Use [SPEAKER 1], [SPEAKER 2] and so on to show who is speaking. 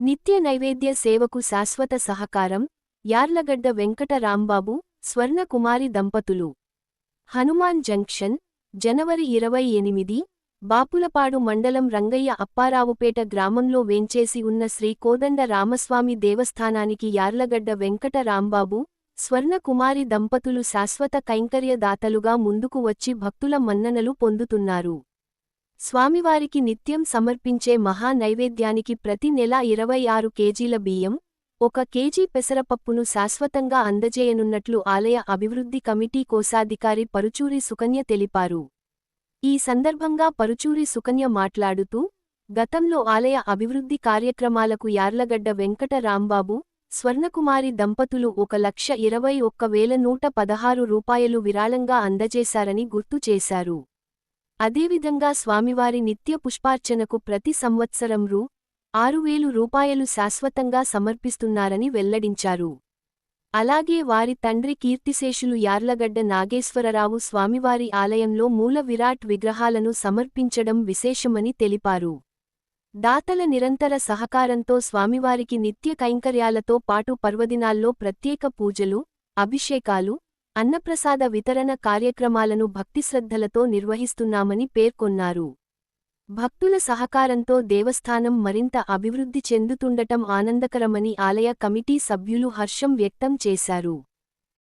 [SPEAKER 1] నిత్య నైవేద్య సేవకు శాశ్వత సహకారం యార్లగడ్డ వెంకట రాంబాబు స్వర్ణ కుమారి దంపతులు. హనుమాన్ జంక్షన్, జనవరి 28. బాపులపాడు మండలం రంగయ్య అప్పారావుపేట గ్రామంలో వేంచేసి ఉన్న శ్రీ కోదండ రామస్వామి దేవస్థానానికి యార్లగడ్డ వెంకట రాంబాబు, స్వర్ణ కుమారి దంపతులు శాశ్వత కైంకర్యదాతలుగా ముందుకు వచ్చి భక్తుల మన్ననలు పొందుతున్నారు. స్వామివారికి నిత్యం సమర్పించే మహా నైవేద్యానికి ప్రతి నెల 26 కేజీల బియ్యం, 1 కేజీ పెసరపప్పును శాశ్వతంగా అందజేయనున్నట్లు ఆలయ అభివృద్ధి కమిటీ కోశాధికారి పరుచూరి సుకన్య తెలిపారు. ఈ సందర్భంగా పరుచూరి సుకన్య మాట్లాడుతూ, గతంలో ఆలయ అభివృద్ధి కార్యక్రమాలకు యార్లగడ్డ వెంకట రాంబాబు, స్వర్ణకుమారి దంపతులు 1,21,116 రూపాయలు విరాళంగా అందజేశారని గుర్తు చేశారు. అదేవిధంగా స్వామివారి నిత్య పుష్పార్చనకు ప్రతి సంవత్సరం రూ. 6,000 రూపాయలు శాశ్వతంగా సమర్పిస్తున్నారని వెల్లడించారు. అలాగే వారి తండ్రి కీర్తిశేషులు యార్లగడ్డ నాగేశ్వరరావు స్వామివారి ఆలయంలో మూల విరాట్ విగ్రహాలను సమర్పించడం విశేషమని తెలిపారు. దాతల నిరంతర సహకారంతో స్వామివారికి నిత్య కైంకర్యాలతో పాటు పర్వదినాల్లో ప్రత్యేక పూజలు, అభిషేకాలు, అన్నప్రసాద వితరణ కార్యక్రమాలను భక్తిశ్రద్ధలతో నిర్వహిస్తున్నామని పేర్కొన్నారు. భక్తుల సహకారంతో దేవస్థానం మరింత అభివృద్ధి చెందుతుండటం ఆనందకరమని ఆలయ కమిటీ సభ్యులు హర్షం వ్యక్తం చేశారు.